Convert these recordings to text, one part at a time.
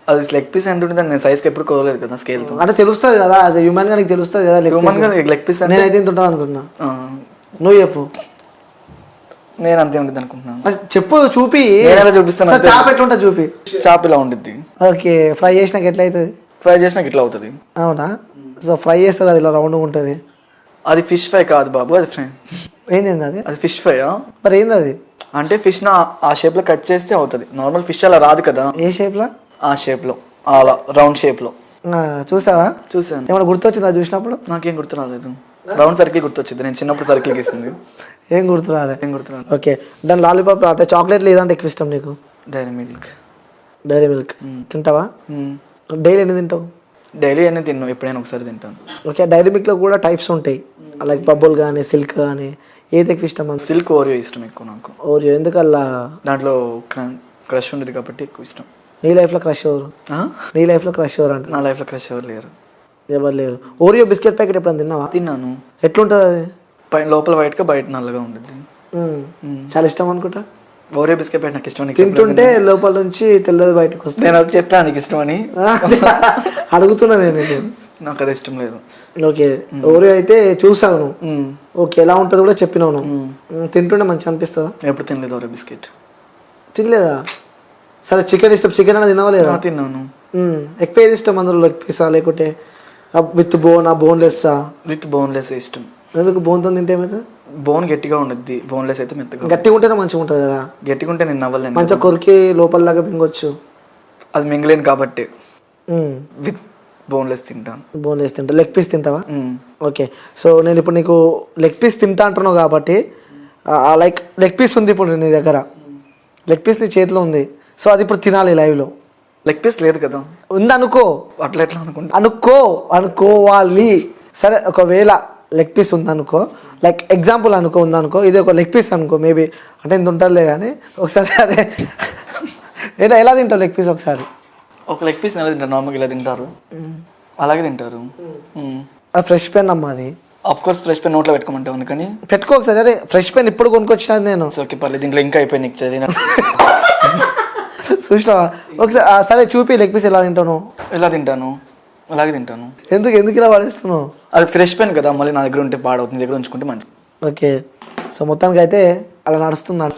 అది leg piece ఎంత ఉంటుంది నేను సైజ్కి ఎప్పుడు కోరలేదు కదా స్కేల్తో. అంటే తెలుస్తుంది కదా యాజ్ ఎ హ్యూమన్ గా నీకు తెలుస్తుంది కదా హ్యూమన్ గా లెగ్ పీస్ నేనైతే ఇంత ఉంటుంది అనుకుంటున్నా. నువ్వు చెప్పు. నేను అంతే ఉంటుంది అనుకుంటున్నాను. చెప్పు చూపి. నేను చూపిస్తాను. చాప ఎట్లుంటుంది చూపి. చాప ఇలా ఉంటుంది. ఓకే ఫ్రై చేసినాక ఎట్లా అవుతుంది? ఫ్రై చేసినాక ఇట్లా అవుతుంది. అవునా? సో ఫ్రై చేస్తారు అది ఇలా రౌండ్ ఉంటుంది. అది ఫిష్ ఫ్రై కాదు బాబు, అది ఫ్రై. ఏంది అది? అది ఫిష్ ఫ్రై. మరి ఏంది అది? అంటే ఫిష్ ను ఆ షేప్ లో కట్ చేస్తే అవుతుంది. నార్మల్ ఫిష్ అలా రాదు కదా. ఏ షేప్ లో? ఆ షేప్ లో, అలా రౌండ్ షేప్ లో. చూసావా? చూసాను. ఏమైనా గుర్తొచ్చిందా చూసినప్పుడు? నాకేం గుర్తు రాలేదు. రౌండ్ సర్కిల్ గుర్తొచ్చింది. నేను చిన్నప్పుడు సర్కిల్ గీసింది. ఏం గుర్తు రాలేదు. ఓకే దాని లాలీపాప్ అంటే చాక్లెట్ లేదంటే ఎక్కువ ఇష్టం నీకు? Dairy Milk. డైరీ మిల్క్ తింటావా? డైలీ ఎన్ని తింటావు? డైలీ ఎన్ని తిన్నాను, ఎప్పుడైనా ఒకసారి తింటాను. ఓకే డైరీ మిల్క్ లో కూడా టైప్స్ ఉంటాయి, లైక్ బబుల్ కానీ సిల్క్ కానీ. ఏది ఎక్కువ ఇష్టం? సిల్క్ ఓరియో ఇష్టం ఎక్కువ నాకు. ఓరియో ఎందుకల్లా? దాంట్లో క్రష్ ఉండేది కాబట్టి ఎక్కువ ఇష్టం. నీ లైఫ్ లో క్రష్ ఎవరు? నీ లైఫ్ లో క్రష్ ఎవరు? అంటే నా లైఫ్ లో క్రష్ ఎవరు లేరు. ఎవరు లేరు. ఓరియో బిస్కెట్ ప్యాకెట్ ఎప్పుడైనా తిన్నావా? తిన్నాను. ఎట్లుంటుంది అది? లోపల వైట్ గా బయట నల్లగా ఉంటుంది. చాలా ఇష్టం అనుకుంటా. ఓరియో బిస్కెట్ ప్యాకెట్ నాకు ఇష్టం. తింటుంటే లోపల నుంచి తెల్లది బయటకు వస్తుంది. నేను అది చెప్పాను నీకు ఇష్టం అని. అడుగుతున్నా నేను. నాకు అది ఇష్టం లేదు. ఓకే ఓరియో అయితే చూసావు నువ్వు. ఓకే ఎలా ఉంటుందో కూడా చెప్పినావు నువ్వు. తింటుంటే మంచిగా అనిపిస్తుందా? ఎప్పుడు తినలేదు ఓరియో బిస్కెట్. తినలేదా? సరే చికెన్ ఇష్టం. చికెన్ అనేది తినవా లేదా? తిన్నాను. ఎక్కువ ఏది ఇష్టం అందులో? లెగ్ పీసా లేకుంటే విత్ బోన్లెస్? విత్ బోన్లెస్ ఇష్టం. ఎందుకు? బోన్తో తింటే ఏమవుతుంది? బోన్ గట్టిగా ఉండద్ది, బోన్లెస్ అయితే మెత్తగా. గట్టిగా ఉంటేనే మంచిగా ఉంటుంది కదా. గట్టిగా ఉంటే నేను నవ్వలేను. మంచిగా కొరికి లోపల దాకా మింగొచ్చు. అది మింగలేను కాబట్టి విత్ బోన్లెస్ తింటాను. బోన్లెస్ తింటా. లెగ్ పీస్ తింటావా? ఓకే సో నేను ఇప్పుడు నీకు లెగ్ పీస్ తింటా అంటున్నావు కాబట్టి లైక్ లెగ్ పీస్ ఉంది ఇప్పుడు నీ దగ్గర. లెగ్ పీస్ నీ చేతిలో ఉంది. సో అది ఇప్పుడు తినాలి లైవ్లో. లెగ్ పీస్ లేదు కదా. ఉంది అనుకో. అట్లా ఎట్లా అనుకుంటా? అనుకోవాలి. సరే ఒకవేళ లెగ్ పీస్ ఉందనుకో, లైక్ ఎగ్జాంపుల్ ఉందనుకో, ఇది ఒక లెగ్ పీస్ అనుకో మేబీ, అంటే ఇంత ఉంటుందిలే కానీ ఒకసారి అదే ఎలా తింటావు లెగ్ పీస్ ఒకసారి? ఒక లెగ్ పీస్ ఎలా తింటారు? నార్మల్గా ఇలా తింటారు, అలాగే తింటారు. ఫ్రెష్ పెన్ అమ్మా అది. ఆఫ్ కోర్స్ ఫ్రెష్ పెన్ నోట్లో పెట్టుకోమంటే ఉంది కానీ పెట్టుకో ఒకసారి. అరే ఫ్రెష్ పెన్ ఇప్పుడు కొనుక్కొచ్చినది నేను. ఓకే పర్లేదు, దీంట్లో ఇంకా అయిపోయింది నీకు చదివిన. చూసినావా? ఒకసారి సరే చూపి లెగ్ పీస్ ఎలా తింటాను. ఎలా తింటాను? అలాగే తింటాను. ఎందుకు ఇలా పడేస్తున్నావు? అది ఫ్రెష్ పెన్ కదా, మళ్ళీ నా దగ్గర ఉంటే పాడవుతుంది, దగ్గర ఉంచుకుంటే మంచిది. ఓకే సో మొత్తానికి అయితే అలా నడుస్తుంది.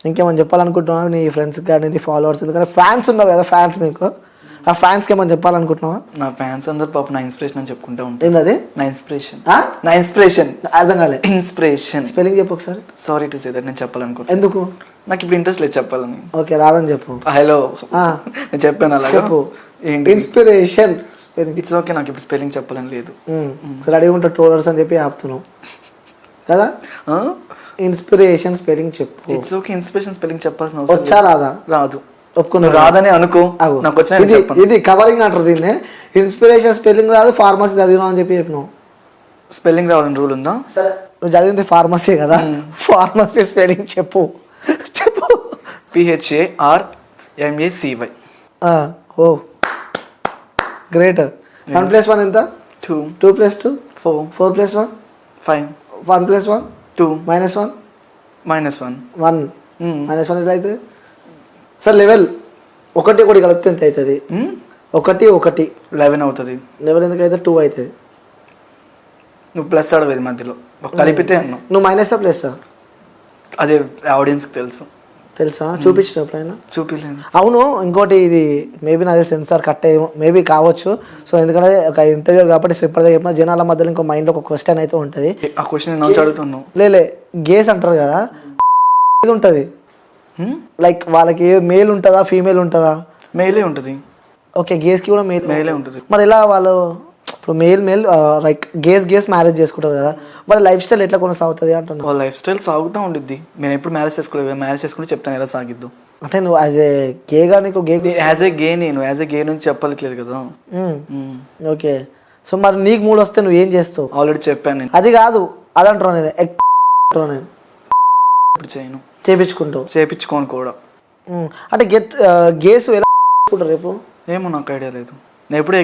ఇంకేమని చెప్పాలనుకుంటున్నావా నీ ఫ్రెండ్స్ కానీ నీ ఫాలోవర్స్? ఎందుకంటే ఫ్యాన్స్ ఉన్నారు కదా, ఫ్యాన్స్ మీకు, ఆ ఫ్యాన్స్కి ఏమని చెప్పాలనుకుంటున్నావా? నా ఫ్యాన్స్ అందరు పాప నా ఇన్స్పిరేషన్ అని చెప్పుకుంటూ ఉంటాను. ఏంటది? నా ఇన్స్పిరేషన్ అర్థం కాలే. ఇన్స్పిరేషన్ స్పెల్లింగ్ చెప్పు ఒకసారి. సారీ టు సే దట్ నేను చెప్పాలనుకుంటున్నాను. ఎందుకు? నాకు ఇప్పుడు ఇంట్రెస్ట్ లేదు చెప్పాలని. ఓకే రాదని చెప్పు. హలో నేను చెప్పాను అలా చెప్పు. Inspiration spelling. ఇట్స్ ఓకే, నాకు ఇప్పుడు స్పెల్లింగ్ చెప్పాలని లేదు. సరే అడిగి ఉంటా ట్రోలర్స్ అని చెప్పి ఆపుతున్నావు కదా. ఇన్స్పిరేషన్ స్పెల్లింగ్ చెప్పు. ఇట్స్ ఓకే, ఇన్స్పిరేషన్ స్పెల్లింగ్ చెప్పాల్సిన అవసరం వచ్చా రాదా? రాదు. ఒప్పుకున్నా రాదని అనుకో. నాకు వచ్చిన ఇది కవరింగ్ అంటారు దీన్ని. ఇన్స్పిరేషన్ స్పెల్లింగ్ రాదు, ఫార్మసీ చదివినావు అని చెప్పి చెప్పినావు. స్పెల్లింగ్ రావాలని రూల్ ఉందా? సరే నువ్వు చదివింది ఫార్మసీ కదా, ఫార్మసీ స్పెల్లింగ్ చెప్పు. PHARMACY. ఓ గ్రేట్. 1+1 ఎంత? 2. 2+2 4. 4+1 5. 1+1 2. -1 1. -1 ఎట్లా అవుతుంది? సార్ లెవెల్ 1 1 కలిపితే ఎంత అవుతుంది? 1 1 11 అవుతుంది. 11 ఎందుకు అయితే 2 అవుతుంది. నువ్వు ప్లస్ అడవేది మధ్యలో కలిపితే అన్నావు. నువ్వు మైనసా ప్లస్సా? అదే ఆడియన్స్కి తెలుసా? చూపించిన ఎప్పుడైనా? చూపించలేదు. అవును ఇంకోటి, ఇది మేబీ నాకు సెన్సార్ కట్ అయ్యేమో, మేబీ కావచ్చు. సో ఎందుకంటే ఒక ఇంటర్వ్యూ కాబట్టి సో ఇప్పటిదాకా చెప్పిన జనాల మధ్యలో ఇంకో మైండ్లో ఒక క్వశ్చన్ అయితే ఉంటుంది. ఆ క్వశ్చన్ నేను అడుగుతున్నాను. లేలే గేస్ అంటారు కదా, ఇది ఉంటుంది లైక్ వాళ్ళకి మేల్ ఉంటుందా ఫీమేల్ ఉంటుందా? మేలే ఉంటుంది. ఓకే గేస్కి కూడా మేలే ఉంటుంది. మరి ఎలా వాళ్ళు ఇప్పుడు మేల్ లైక్ గేస్ మ్యారేజ్ చేసుకుంటారు కదా, వాళ్ళ లైఫ్ స్టైల్ ఎట్లా కొనసాగుతుంది అంటున్నా? వాళ్ళ లైఫ్ స్టైల్ సాగుతూ ఉండిద్ది. నేను ఎప్పుడు మ్యారేజ్ చేసుకోలేదు, మ్యారేజ్ చేసుకుంటే చెప్తాను ఎలా సాగిద్దు. అంటే నువ్వు యాజ్ ఏ గేగా నీకు యాజ్ ఏ గే నుంచి చెప్పలేదు కదా. ఓకే సో మరి నీకు మూడు వస్తే నువ్వు ఏం చేస్తావు? ఆల్రెడీ చెప్పాను నేను. అది కాదు అది అంటున్నా నేను. ఇప్పుడు చేయను. చేపించుకోను కూడా. అంటే గేస్ ఎలా రేపు? ఏమో నాకు ఐడియా లేదు. నేను ఎప్పుడు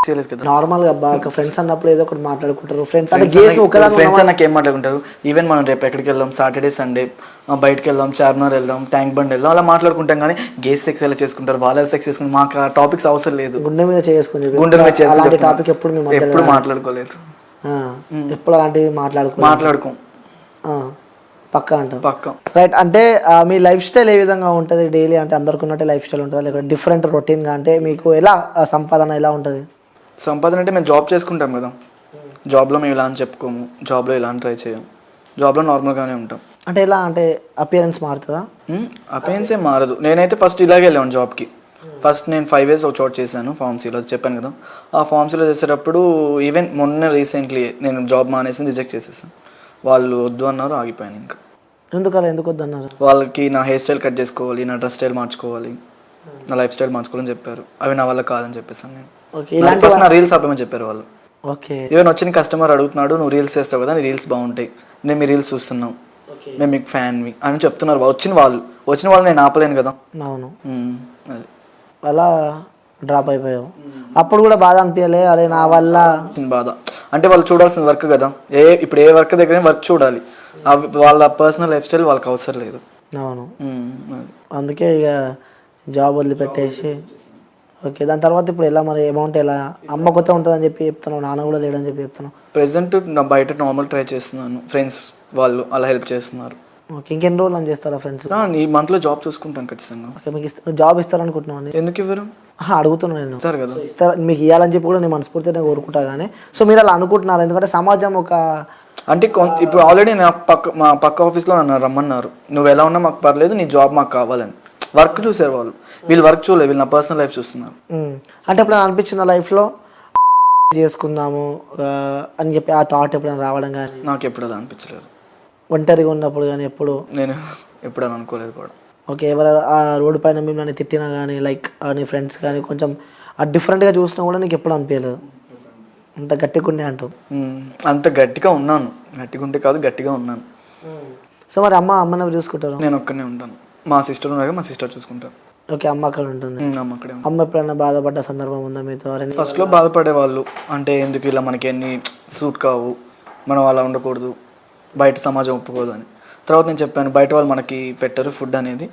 చేయలేదు కదా. నార్మల్ గా బాగా ఫ్రెండ్స్ అన్నప్పుడు ఏదో ఒకటి మాట్లాడుకుంటారు. ఫ్రెండ్స్ అంటే గేస్ ఒకదాని ఫ్రెండ్స్ అన్నకి ఏం మాట్లాడుకుంటారు. ఈవెన్ మనం రేపు ఎక్కడికి వెళ్దాం, సాటర్డే సండే బయటకు వెళ్దాం, చార్మినార్ వెళ్దాం, ట్యాంక్ బండ్ వెళ్దాం, అలా మాట్లాడుకుంటాం. కానీ గేస్ సెక్స్ ఎలా చేసుకుంటారు, వాళ్ళ సెక్స్ చేసుకుంటారు, మాకు ఆ టాపిక్స్ అవసరం లేదు. గుండె మీద చేసుకుని గుండె మీద చేసుకుని అలాంటి టాపిక్ ఎప్పుడు మేము ఎప్పుడు మాట్లాడుకోలేదు. ఎప్పుడు అలాంటివి మాట్లాడుకోం. పక్కా అంటాం. పక్కా. రైట్. అంటే మీ లైఫ్ స్టైల్ ఏ విధంగా ఉంటుంది డైలీ? అంటే అందరికి ఉన్నట్టే లైఫ్ స్టైల్ ఉంటుందా, లేకపోతే డిఫరెంట్ రొటీన్గా? అంటే మీకు ఎలా సంపాదన ఎలా ఉంటుంది? సంపాదన అంటే మేము జాబ్ చేసుకుంటాం కదా, జాబ్లో మేము ఇలా అని చెప్పుకోము, జాబ్లో ఇలా అని ట్రై చేయం, జాబ్లో నార్మల్గానే ఉంటాం. అంటే ఎలా అంటే అపియరెన్స్ మారుతుందా? అపియరెన్స్ ఏం మారదు. నేనైతే ఫస్ట్ ఇలాగే వెళ్ళాను జాబ్కి. ఫస్ట్ నేను 5 years ఒక చోట చేశాను ఫార్మసీలో, చెప్పాను కదా. ఆ ఫార్మసీలో చేసేటప్పుడు ఈవెన్ మొన్న రీసెంట్లీ నేను జాబ్ మానేసి రిజెక్ట్ చేసేసాను. వాళ్ళు వద్దు అన్నారు, ఆగిపోయాను. ఇంకా ఎందుకు వద్దు అన్నారు? వాళ్ళకి నా హెయిర్ స్టైల్ కట్ చేసుకోవాలి, నా డ్రెస్ స్టైల్ మార్చుకోవాలి, నా లైఫ్ స్టైల్ మార్చుకోవాలని చెప్పారు. అవి నా వల్ల కాదని చెప్పేసాను నేను. ఫస్ట్ నా రీల్స్ ఆపమని చెప్పారు వాళ్ళు. ఓకే. ఈవెన్ వచ్చిన కస్టమర్ అడుగుతున్నాడు, నువ్వు రీల్స్ చేస్తావు కదా, నీ రీల్స్ బాగుంటాయి, నేను మీ రీల్స్ చూస్తున్నాం, మేము మీకు ఫ్యాన్వి అని చెప్తున్నారు. వచ్చిన వాళ్ళు నేను ఆపలేను కదా. అవును. అది అలా డ్రాప్ అయిపోయావు. అప్పుడు కూడా బాధ అనిపించలే? అరే నా వల్ల బాధ అంటే వాళ్ళు చూడాల్సిన వర్క్ కదా, ఇప్పుడు ఏ వర్క్ దగ్గర వర్క్ చూడాలి, వాళ్ళ పర్సనల్ లైఫ్ స్టైల్ వాళ్ళకి అవసరం లేదు. అవును. అందుకే ఇక జాబ్ వదిలిపెట్టేసి. ఓకే. దాని తర్వాత ఇప్పుడు ఎలా మరి అమౌంట్ ఎలా? అమ్మ కొత్త ఉంటుందని చెప్పి చెప్తున్నావు, నాన్న కూడా లేడని చెప్పి చెప్తున్నావు. ప్రెసెంట్ నా బయట నార్మల్ ట్రై చేస్తున్నాను, ఫ్రెండ్స్ వాళ్ళు అలా హెల్ప్ చేస్తున్నారు. ఓకే. ఇంకెన్ని రోజులు అని చేస్తారా ఫ్రెండ్స్? ఈ మంత్లో జాబ్ చూసుకుంటాను ఖచ్చితంగా. ఓకే. మీకు జాబ్ ఇస్తారనుకుంటున్నాను. ఎందుకు ఇవ్వరు? అడుగుతున్నాను నేను. ఇస్తారు కదా. ఇస్తారు, మీకు ఇవ్వాలని చెప్పి కూడా నేను మనస్ఫూర్తిగా కోరుకుంటా. కానీ సో మీరు అలా అనుకుంటున్నారు, ఎందుకంటే సమాజం ఒక అంటే ఇప్పుడు ఆల్రెడీ మా పక్క ఆఫీస్లో నన్ను రమ్మన్నారు, నువ్వు ఎలా ఉన్నా మాకు పర్లేదు, నీ జాబ్ మాకు కావాలని. వర్క్ చూసారు వాళ్ళు, వీళ్ళు వర్క్ చూడలేదు, వీళ్ళు నా పర్సనల్ లైఫ్ చూస్తున్నారు. అంటే ఎప్పుడైనా అనిపించింది లైఫ్లో చేసుకుందాము అని చెప్పి ఆ థాట్ ఎప్పుడైనా రావడం? కానీ నాకు ఎప్పుడు అలా అనిపించలేదు. ఒంటరిగా ఉన్నప్పుడు కానీ ఎప్పుడు? నేను ఎప్పుడు అలా అనుకోలేదు కూడా. ఓకే. ఎవరు ఆ రోడ్డు పైన మిమ్మల్ని తిట్టినా కానీ లైక్ నీ ఫ్రెండ్స్ కానీ కొంచెం డిఫరెంట్గా చూసినా కూడా నీకు ఎప్పుడు అనిపించలేదు? అంత గట్టిగా ఉండే అంటావు? అంత గట్టిగా ఉన్నాను. గట్టిగా ఉంటే కాదు, గట్టిగా ఉన్నాను. సో మరి అమ్మని ఎవరు చూసుకుంటారు? నేను ఒక్కనే ఉంటాను. మా సిస్టర్ ఉన్నారు, మా సిస్టర్ చూసుకుంటారు. ఓకే. అమ్మ అక్కడ ఉంటుంది. అక్కడే. అమ్మ ఎప్పుడైనా బాధపడ్డ సందర్భం ఉందా మీతో? ఫస్ట్లో బాధపడేవాళ్ళు, అంటే ఎందుకు ఇలా మనకి ఎన్ని సూట్ కావు, మనం అలా ఉండకూడదు, బయట సమాజం ఒప్పుకోదు అని. తర్వాత నేను చెప్పాను, బయట వాళ్ళు మనకి పెట్టరు ఫుడ్ అనేది,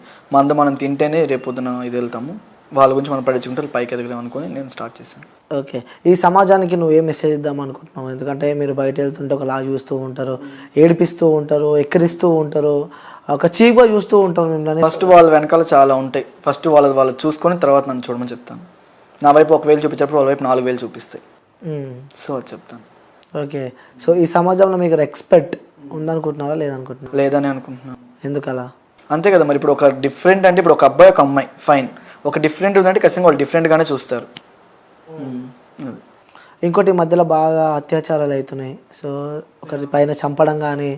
మనం తింటేనే రేపొద్దున ఇది వెళ్తాము, వాళ్ళ గురించి మనం పడించుకుంటే పైకి ఎదగలేం అనుకుని నేను స్టార్ట్ చేశాను. ఓకే. ఈ సమాజానికి నువ్వు ఏ మెసేజ్ ఇద్దాం అనుకుంటున్నావు? ఎందుకంటే మీరు బయట వెళ్తుంటే ఒకలా చూస్తూ ఉంటారు, ఏడిపిస్తూ ఉంటారు, ఎక్కిరిస్తూ ఉంటారు, ఒక చీప్గా చూస్తూ ఉంటారు మిమ్మల్ని. ఫస్ట్ వాళ్ళ వెనకాల చాలా ఉంటాయి. ఫస్ట్ వాళ్ళు చూసుకొని తర్వాత నన్ను చూడమని చెప్తాను. నా వైపు 1,000 చూపించేటప్పుడు వాళ్ళ వైపు 4,000 చూపిస్తాయి. సో అది చెప్తాను. ఓకే. సో ఈ సమాజంలో మీకు రెస్పెక్ట్ ఉందనుకుంటున్నారా లేదనుకుంటున్నారా? లేదని అనుకుంటున్నాను. ఎందుకలా? అంతే కదా మరి. ఇప్పుడు ఒక డిఫరెంట్ అంటే ఇప్పుడు ఒక అబ్బాయి ఒక అమ్మాయి ఫైన్, ఒక డిఫరెంట్ ఉందంటే ఖచ్చితంగా వాళ్ళు డిఫరెంట్గానే చూస్తారు. ఇంకోటి మధ్యలో బాగా అత్యాచారాలు అవుతున్నాయి. సో ఒకరి పైన చంపడం కానీ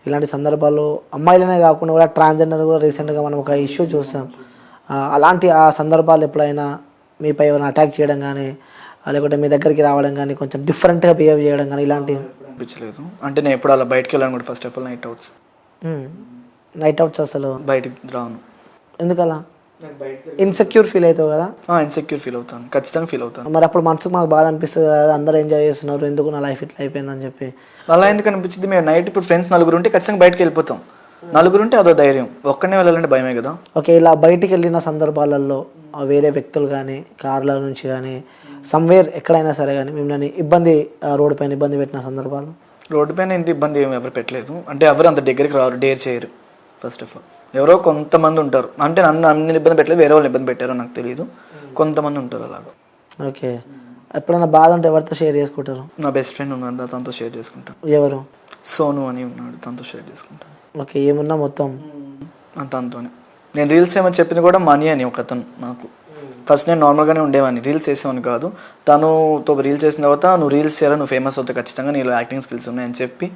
ఇలాంటి సందర్భాల్లో అమ్మాయిలనే కాకుండా కూడా ట్రాన్స్జెండర్ కూడా రీసెంట్గా మనం ఒక ఇష్యూ చూసాం. అలాంటి ఆ సందర్భాలు ఎప్పుడైనా మీపై ఎవరైనా అటాక్ చేయడం కానీ లేకుంటే మీ దగ్గరికి రావడం కానీ కొంచెం డిఫరెంట్గా బిహేవ్ చేయడం కానీ ఇలాంటివి అనిపించలేదు? అంటే నేను ఎప్పుడు అలా బయటకు వెళ్ళాను కూడా. First of all night outs అసలు బయటకు రాను. ఎందుకలా? ఇన్సెక్యూర్ ఫీల్ అవుతావు కదా? ఇన్సెక్యూర్ ఫీల్ అవుతాను, ఖచ్చితంగా ఫీల్ అవుతాను. మరి అప్పుడు మనసుకు మాకు బాధ అనిపిస్తుంది కదా, అందరూ ఎంజాయ్ చేస్తున్నారు, ఎందుకు నా లైఫ్ ఇట్లా అయిపోయిందని చెప్పి. అలా ఎందుకు అనిపించింది? మేము నైట్ ఇప్పుడు ఫ్రెండ్స్ 4 ఉంటే ఖచ్చితంగా బయటకు వెళ్ళిపోతాం. 4 ఉంటే అదో ధైర్యం, ఒక్కనే వెళ్ళాలంటే భయమే కదా. ఓకే. ఇలా బయటికి వెళ్ళిన సందర్భాలలో వేరే వ్యక్తులు కానీ కార్ల నుంచి కానీ సమ్వేర్ ఎక్కడైనా సరే కానీ మిమ్మల్ని రోడ్డు పైన ఇబ్బంది పెట్టిన సందర్భాలు? రోడ్డు పైన ఇంటి ఇబ్బంది ఏమి ఎవరు పెట్టలేదు. అంటే ఎవరు అంత దగ్గరికి రారు, డేర్ చేయరు. ఫస్ట్ ఆఫ్ ఆల్ ఎవరో కొంతమంది ఉంటారు, అంటే నన్ను ఇబ్బంది పెట్టలేదు, వేరే వాళ్ళు ఇబ్బంది పెట్టారో నాకు తెలియదు, కొంతమంది ఉంటారు అలాగా. ఓకే. ఎప్పుడైనా బాధ ఉంటే ఎవరితో షేర్ చేసుకుంటారు? నా బెస్ట్ ఫ్రెండ్ ఉన్నాడు, తనతో షేర్ చేసుకుంటాను. ఎవరు? సోను అని ఉన్నాడు, తనతో షేర్ చేసుకుంటాను. ఓకే. ఏమున్నా మొత్తం తనతోనే. నేను రీల్స్ ఏమని చెప్పింది కూడా మనీ అని ఒక అతను. నాకు ఫస్ట్ నేను నార్మల్గానే ఉండేవాడిని, రీల్స్ చేసేవాని కాదు. తనుతో రీల్స్ చేసిన తర్వాత నువ్వు రీల్స్ చేయాలి, నువ్వు ఫేమస్ అవుతావు ఖచ్చితంగా, నీలో యాక్టింగ్ స్కిల్స్ ఉన్నాయని చెప్పి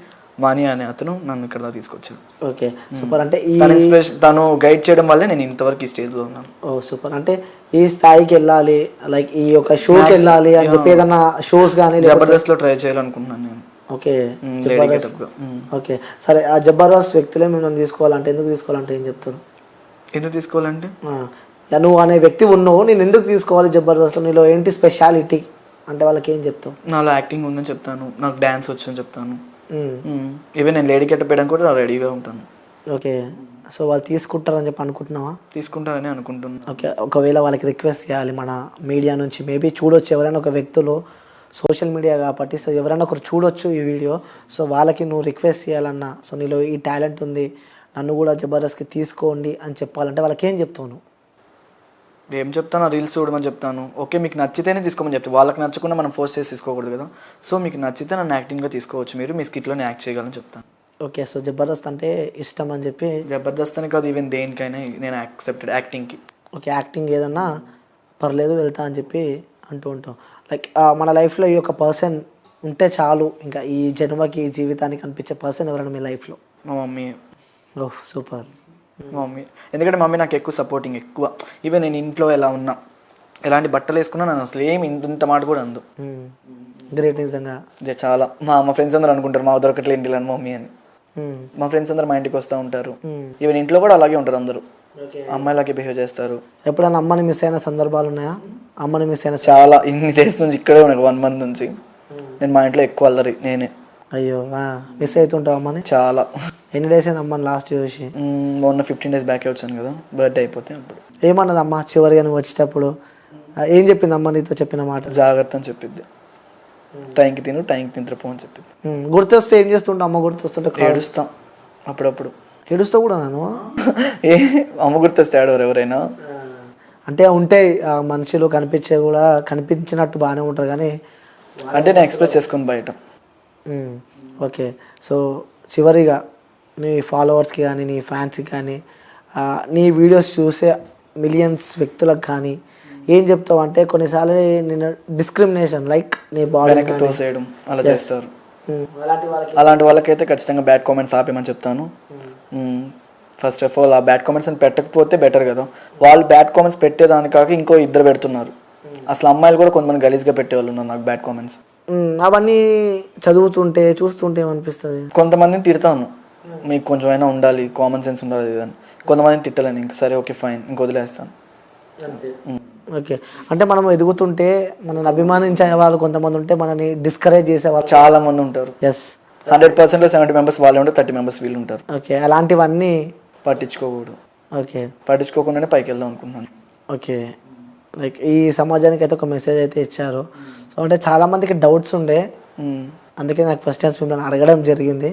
మనీ అనే అతను నన్ను ఇక్కడ తీసుకొచ్చాడు. ఓకే. సూపర్. అంటే తను గైడ్ చేయడం వల్లే నేను ఇంతవరకు ఈ స్టేజ్లో ఉన్నాను. ఓ సూపర్. అంటే ఈ స్థాయికి వెళ్ళాలి, లైక్ ఈ యొక్క షోకి వెళ్ళాలి అని చెప్పి ఏదైనా షోస్ కానీ జబర్దస్త్లో ట్రై చేయాలనుకుంటున్నాను నేను. ఓకే. ఓకే. సరే. ఆ జబర్దస్త్ వ్యక్తులే మిమ్మల్ని తీసుకోవాలంటే ఎందుకు తీసుకోవాలంటే ఏం చెప్తారు? ఎందుకు తీసుకోవాలంటే నువ్వు అనే వ్యక్తి ఉన్నావు, నేను ఎందుకు తీసుకోవాలి జబర్దస్త్లో, నీలో ఏంటి స్పెషాలిటీ? అంటే వాళ్ళకి ఏం చెప్తావు? నాలో యాక్టింగ్ ఉందని చెప్తాను, నాకు డ్యాన్స్ వచ్చని చెప్తాను. ఈవెన్ నేను లేడీ గెటప్ వేయడానికి కూడా రెడీగా ఉంటాను. ఓకే, సో వాళ్ళు తీసుకుంటారని చెప్పి అనుకుంటున్నావా? తీసుకుంటారని అనుకుంటున్నాను. ఓకే, ఒకవేళ వాళ్ళకి రిక్వెస్ట్ చేయాలి మన మీడియా నుంచి, మేబీ చూడొచ్చు ఎవరైనా ఒక వ్యక్తులు, సోషల్ మీడియా కాబట్టి, సో ఎవరైనా ఒకరు చూడొచ్చు ఈ వీడియో, సో వాళ్ళకి నువ్వు రిక్వెస్ట్ చేయాలన్నా, సో నీలో ఈ టాలెంట్ ఉంది, నన్ను కూడా జబర్దస్త్కి తీసుకోండి అని చెప్పాలంటే వాళ్ళకి ఏం చెప్తావు నువ్వు? ఏం చెప్తాను, రీల్స్ చూడమని చెప్తాను. ఓకే మీకు నచ్చితేనే తీసుకోమని చెప్తాను, వాళ్ళకి నచ్చకుండా మనం ఫోర్స్ చేసి తీసుకోకూడదు కదా. సో మీకు నచ్చితే నన్ను యాక్టింగ్గా తీసుకోవచ్చు, మీరు మీ స్కిట్లోనే యాక్ట్ చేయగలని చెప్తాను. ఓకే, సో జబర్దస్త్ అంటే ఇష్టం అని చెప్పి. జబర్దస్త్ అని కాదు, ఈవెన్ దేనికైనా నేను యాక్సెప్టెడ్ యాక్టింగ్కి. ఓకే, యాక్టింగ్ ఏదన్నా పర్లేదు వెళ్తా అని చెప్పి అంటూ ఉంటాం. లైక్ మన లైఫ్లో ఈ యొక్క పర్సన్ ఉంటే చాలు, ఇంకా ఈ జన్మకి ఈ జీవితానికి అనిపించే పర్సన్ ఎవరైనా మీ లైఫ్లో? మా మమ్మీ. ఓహ్ సూపర్. మా మమ్మీ, ఎందుకంటే మమ్మీ నాకు ఎక్కువ సపోర్టింగ్ ఎక్కువ. ఈవెన్ నేను ఇంట్లో ఎలా ఉన్నా, ఎలాంటి బట్టలు వేసుకున్నా నన్ను అసలు ఏమి ఇంత మాట కూడా అందు. గ్రేట్ నిజంగా. చాలా మా ఫ్రెండ్స్ అందరూ అనుకుంటారు మా దొరకట్లే ఇంటిలో మమ్మీ అని. మా ఫ్రెండ్స్ అందరూ మా ఇంటికి వస్తూ ఉంటారు, ఈవెన్ ఇంట్లో కూడా అలాగే ఉంటారు అందరూ, అమ్మాయిలాగే బిహేవ్ చేస్తారు. ఎప్పుడైనా అమ్మని మిస్ అయిన సందర్భాలు ఉన్నాయా? అమ్మని మిస్ అయిన చాలా, ఇన్ని డేస్ నుంచి ఇక్కడే ఉన్నాను, 1 month నుంచి నేను మా ఇంట్లో ఎక్కువ అల్లరి నేనే. అయ్యో, మిస్ అవుతుంటావు అమ్మని? చాలా. ఎన్ని డేస్ అయింది అమ్మని లాస్ట్ చూసి? మొన్న 15 days బ్యాకే వచ్చాను కదా, బర్త్డే అయిపోతే అప్పుడు. ఏమన్నది అమ్మ చివరిగా నువ్వు వచ్చేటప్పుడు? ఏం చెప్పింది అమ్మ నీతో చెప్పిన మాట? జాగ్రత్త అని చెప్పింది, టైంకి తిను టైంకి నిద్రపో అని చెప్పింది. గుర్తొస్తే ఏం చేస్తుంటా? అమ్మ గుర్తొస్తుంటే ఏడుస్తాం అప్పుడప్పుడు. ఏడుస్తా కూడా నేను? ఏ అమ్మ గుర్తొస్తే ఆడవారు ఎవరైనా? అంటే ఉంటే మనుషులు కనిపించే కూడా కనిపించినట్టు బాగానే ఉంటారు కానీ అంటే నేను ఎక్స్ప్రెస్ చేసుకుని బయట. ఓకే, సో చివరిగా నీ ఫాలోవర్స్కి కానీ నీ ఫ్యాన్స్కి కానీ నీ వీడియోస్ చూసే మిలియన్స్ వ్యక్తులకు కానీ ఏం చెప్తావు? అంటే కొన్నిసార్లు నేను డిస్క్రిమినేషన్ లైక్ నీ బాడీ తోసేయడం అలా చేస్తారు, అలాంటి వాళ్ళకైతే ఖచ్చితంగా బ్యాడ్ కామెంట్స్ ఆపేమని చెప్తాను. ఫస్ట్ ఆఫ్ ఆల్ ఆ బ్యాడ్ కామెంట్స్ అని పెట్టకపోతే బెటర్ కదా. వాళ్ళు బ్యాడ్ కామెంట్స్ పెట్టేదాని కాక ఇంకో 2 పెడుతున్నారు. అసలు అమ్మాయిలు కూడా కొంతమంది గలీజ్గా పెట్టేవాళ్ళు ఉన్నారు నాకు బ్యాడ్ కామెంట్స్. అవన్నీ చదువుతుంటే చూస్తుంటే ఏమనిపిస్తుంది? కొంతమందిని తిడతాను, మీకు కొంచెం అయినా ఉండాలి, కామన్ సెన్స్ ఉండాలి అని. కొంతమందిని తిట్టలేను, ఇంక సరే ఓకే ఫైన్ ఇంక వదిలేస్తాను. ఓకే, అంటే మనం ఎదుగుతుంటే మనల్ని అభిమానించే వాళ్ళు కొంతమంది ఉంటే మనని డిస్కరేజ్ చేసే వాళ్ళు చాలా మంది ఉంటారు. ఎస్, 100%లో 70 members వాళ్ళే ఉంటారు, 30 members వీళ్ళు ఉంటారు. ఓకే, అలాంటివన్నీ పట్టించుకోకూడదు. ఓకే, పట్టించుకోకుండానే పైకి వెళ్దాం అనుకుంటున్నాను. ఓకే, లైక్ ఈ సమాజానికి అయితే ఒక మెసేజ్ అయితే ఇచ్చారు. సో అంటే చాలామందికి డౌట్స్ ఉండే, అందుకే నాకు ఫస్ట్ టైం మిమ్మల్ని అడగడం జరిగింది.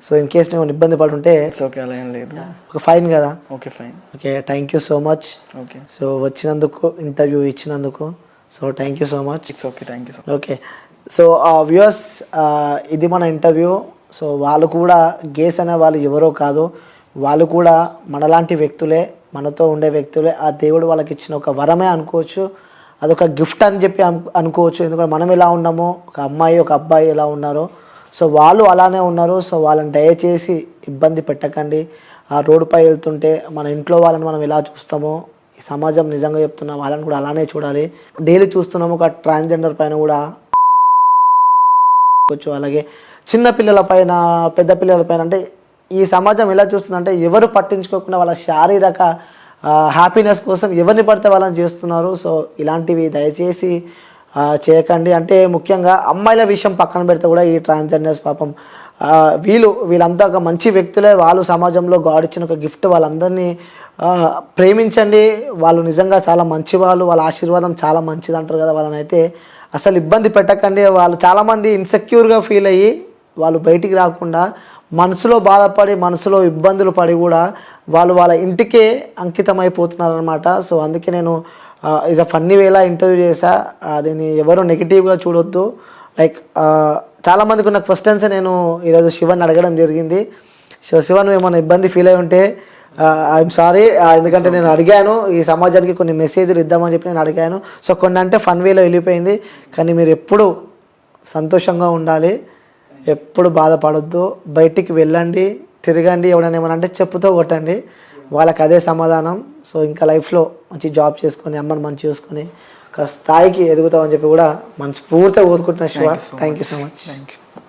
సో ఇన్ కేస్ నేను ఇబ్బంది పడి ఉంటే ఓకే, అలా ఏం లేదు, ఒక ఫైన్ కదా? Okay fine. Okay, thank you so much. Okay, so వచ్చినందుకు, ఇంటర్వ్యూ ఇచ్చినందుకు, so thank you so much. It's okay, thank you so much. Okay, so viewers, ఇది మన ఇంటర్వ్యూ. సో వాళ్ళు కూడా గేస్ అనే వాళ్ళు ఎవరో కాదు, వాళ్ళు కూడా మనలాంటి వ్యక్తులే, మనతో ఉండే వ్యక్తులే. ఆ దేవుడు వాళ్ళకి ఇచ్చిన ఒక వరమే అనుకోవచ్చు, అదొక గిఫ్ట్ అని చెప్పి అనుకోవచ్చు. ఎందుకంటే మనం ఎలా ఉన్నామో, ఒక అమ్మాయి ఒక అబ్బాయి ఎలా ఉన్నారో, సో వాళ్ళు అలానే ఉన్నారు. సో వాళ్ళని దయచేసి ఇబ్బంది పెట్టకండి. ఆ రోడ్డుపై వెళ్తుంటే మన ఇంట్లో వాళ్ళని మనం ఎలా చూస్తామో, ఈ సమాజం నిజంగా చెప్తున్నా వాళ్ళని కూడా అలానే చూడాలి. డైలీ చూస్తున్నాము ఒక ట్రాన్స్జెండర్ పైన కూడా, అలాగే చిన్న పిల్లల పైన, పెద్ద పిల్లల పైన, అంటే ఈ సమాజం ఎలా చూస్తుందంటే ఎవరు పట్టించుకోకుండా వాళ్ళ శారీరక హ్యాపీనెస్ కోసం ఎవరిని పడితే వాళ్ళని చేస్తున్నారు. సో ఇలాంటివి దయచేసి చేయకండి. అంటే ముఖ్యంగా అమ్మాయిల విషయం పక్కన పెడితే కూడా ఈ ట్రాన్స్జెండర్స్ పాపం వీళ్ళంతా ఒక మంచి వ్యక్తులే. వాళ్ళు సమాజంలో గాడ్ ఇచ్చిన ఒక గిఫ్ట్. వాళ్ళందరినీ ప్రేమించండి, వాళ్ళు నిజంగా చాలా మంచి వాళ్ళు, వాళ్ళ ఆశీర్వాదం చాలా మంచిది అంటారు కదా. వాళ్ళని అయితే అసలు ఇబ్బంది పెట్టకండి. వాళ్ళు చాలామంది ఇన్సెక్యూర్గా ఫీల్ అయ్యి వాళ్ళు బయటికి రాకుండా మనసులో బాధపడి, మనసులో ఇబ్బందులు పడి కూడా వాళ్ళు వాళ్ళ ఇంటికే అంకితం అయిపోతున్నారనమాట. సో అందుకే నేను ఈజ్ అ ఫన్నీ వేలా ఇంటర్వ్యూ చేశా. దీన్ని ఎవరు నెగిటివ్గా చూడొద్దు. లైక్ చాలామందికి నాకు ఫస్ట్ టైమ్స్ నేను ఈరోజు శివన్ అడగడం జరిగింది. సో శివన్ ఏమైనా ఇబ్బంది ఫీల్ అయి ఉంటే ఐఎమ్ సారీ, ఎందుకంటే నేను అడిగాను ఈ సమాజానికి కొన్ని మెసేజ్లు ఇద్దామని చెప్పి నేను అడిగాను. సో కొన్ని అంటే ఫన్ వేలో వెళ్ళిపోయింది. కానీ మీరు ఎప్పుడు సంతోషంగా ఉండాలి, ఎప్పుడు బాధపడొద్దు, బయటికి వెళ్ళండి, తిరగండి. ఎవడైనా ఏమన్నా అంటే చెప్పుతో కొట్టండి, వాళ్ళకి అదే సమాధానం. సో ఇంకా లైఫ్లో మంచి జాబ్ చేసుకొని, అమ్మని మంచి చూసుకొని ఒక స్థాయికి ఎదుగుతామని చెప్పి కూడా మనస్ఫూర్తిగా కోరుకుంటున్నా Shiva. Thank you so much.